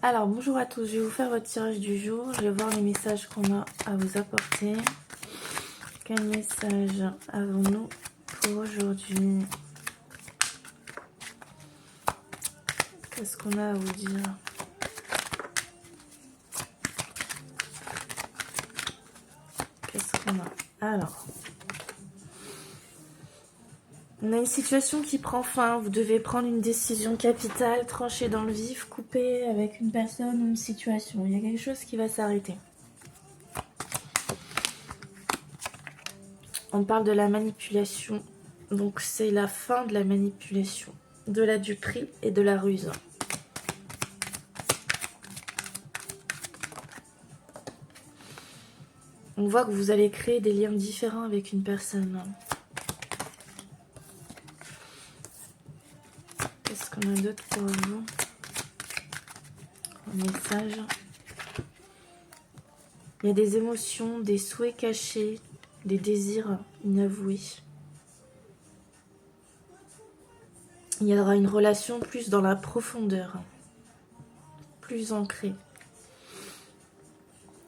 Alors, bonjour à tous, je vais vous faire votre tirage du jour. Je vais voir les messages qu'on a à vous apporter. Quel message avons-nous pour aujourd'hui? Qu'est-ce qu'on a à vous dire? Qu'est-ce qu'on a? Alors, on a une situation qui prend fin. Vous devez prendre une décision capitale, trancher dans le vif, couper avec une personne ou une situation. Il y a quelque chose qui va s'arrêter. On parle de la manipulation. Donc, c'est la fin de la manipulation, de la duperie et de la ruse. On voit que vous allez créer des liens différents avec une personne. Qu'est-ce qu'on a d'autre pour vous? Un message. Il y a des émotions, des souhaits cachés, des désirs inavoués. Il y aura une relation plus dans la profondeur, plus ancrée.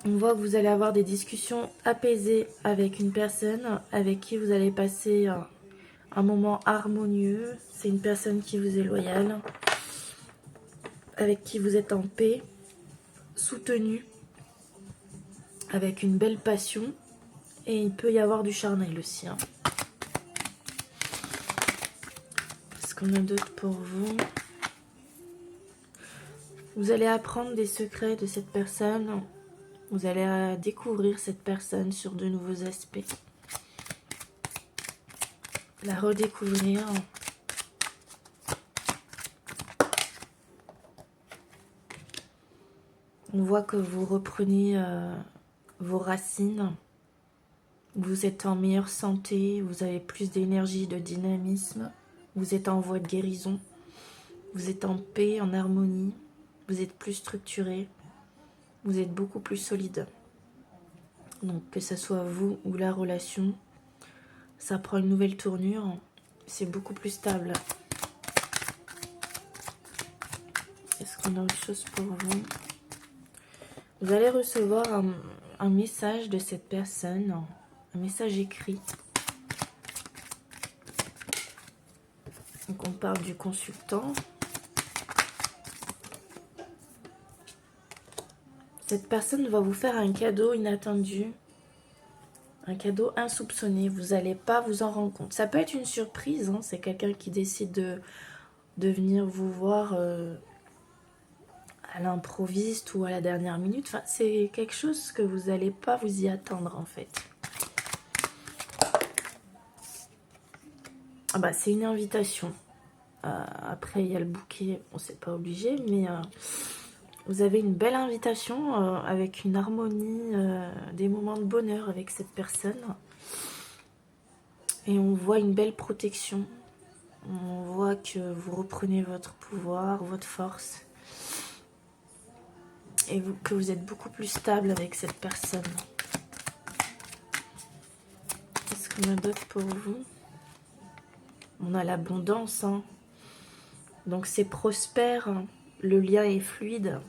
On voit que vous allez avoir des discussions apaisées avec une personne avec qui vous allez passer un moment harmonieux. C'est une personne qui vous est loyale, avec qui vous êtes en paix, soutenu, avec une belle passion. Et il peut y avoir du charnel aussi. Qu'est-ce qu'on a d'autre pour vous? Vous allez apprendre des secrets de cette personne. Vous allez découvrir cette personne sur de nouveaux aspects. La redécouvrir. On voit que vous reprenez vos racines. Vous êtes en meilleure santé. Vous avez plus d'énergie, de dynamisme. Vous êtes en voie de guérison. Vous êtes en paix, en harmonie. Vous êtes plus structuré. Vous êtes beaucoup plus solide. Donc que ce soit vous ou la relation, ça prend une nouvelle tournure. C'est beaucoup plus stable. Est-ce qu'on a autre chose pour vous? Vous allez recevoir un message de cette personne, un message écrit. Donc on parle du consultant. Cette personne va vous faire un cadeau inattendu, un cadeau insoupçonné. Vous n'allez pas vous en rendre compte. Ça peut être une surprise, c'est quelqu'un qui décide de venir vous voir à l'improviste ou à la dernière minute. Enfin, c'est quelque chose que vous n'allez pas vous y attendre en fait. Ah bah, c'est une invitation. Après, il y a le bouquet, on c'est pas obligé, mais vous avez une belle invitation avec une harmonie, des moments de bonheur avec cette personne. Et on voit une belle protection. On voit que vous reprenez votre pouvoir, votre force. Et que vous êtes beaucoup plus stable avec cette personne. Qu'est-ce qu'on a d'autre pour vous? On a l'abondance. Donc c'est prospère. Le lien est fluide.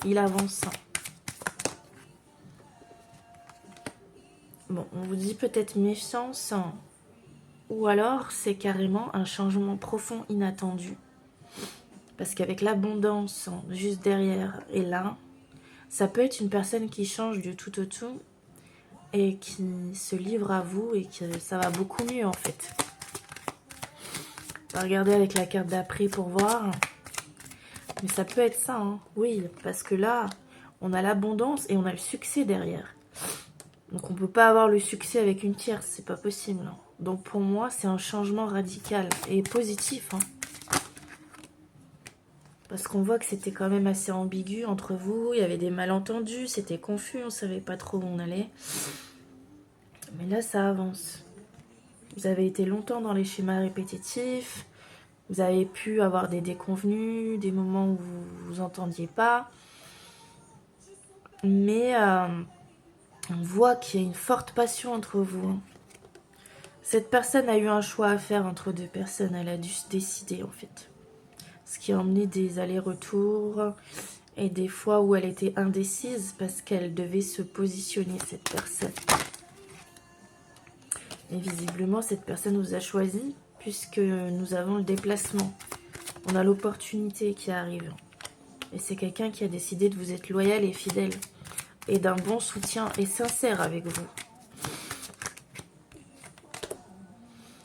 Il avance. Bon, on vous dit peut-être méfiance. Ou alors c'est carrément un changement profond inattendu. Parce qu'avec l'abondance juste derrière et là, ça peut être une personne qui change du tout au tout et qui se livre à vous et que ça va beaucoup mieux en fait. On va regarder avec la carte d'après pour voir. Mais ça peut être ça, oui, parce que là, on a l'abondance et on a le succès derrière. Donc on ne peut pas avoir le succès avec une tierce, c'est pas possible. Donc pour moi, c'est un changement radical et positif. Parce qu'on voit que c'était quand même assez ambigu entre vous. Il y avait des malentendus, c'était confus, on ne savait pas trop où on allait. Mais là, ça avance. Vous avez été longtemps dans les schémas répétitifs. Vous avez pu avoir des déconvenus, des moments où vous ne vous entendiez pas. Mais on voit qu'il y a une forte passion entre vous. Cette personne a eu un choix à faire entre deux personnes. Elle a dû se décider en fait. Ce qui a emmené des allers-retours, Et des fois où elle était indécise parce qu'elle devait se positionner, cette personne. Et visiblement, cette personne vous a choisi puisque nous avons le déplacement. On a l'opportunité qui arrive. Et c'est quelqu'un qui a décidé de vous être loyal et fidèle. Et d'un bon soutien et sincère avec vous.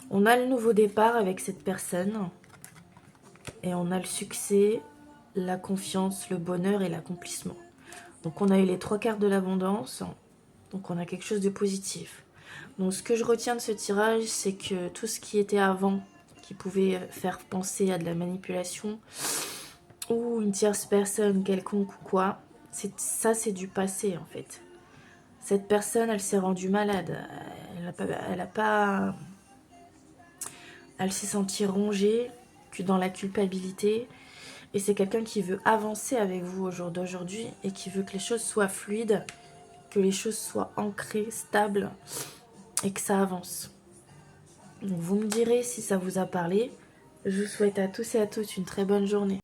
On a le nouveau départ avec cette personne. Et on a le succès, la confiance, le bonheur et l'accomplissement. Donc on a eu les 3 quarts de l'abondance. Donc on a quelque chose de positif. Donc ce que je retiens de ce tirage, c'est que tout ce qui était avant, qui pouvait faire penser à de la manipulation, ou une tierce personne quelconque ou quoi, ça c'est du passé en fait. Cette personne, elle s'est rendue malade. Elle s'est sentie rongée, que dans la culpabilité. Et c'est quelqu'un qui veut avancer avec vous au jour d'aujourd'hui et qui veut que les choses soient fluides, que les choses soient ancrées, stables et que ça avance. Donc vous me direz si ça vous a parlé. Je vous souhaite à tous et à toutes une très bonne journée.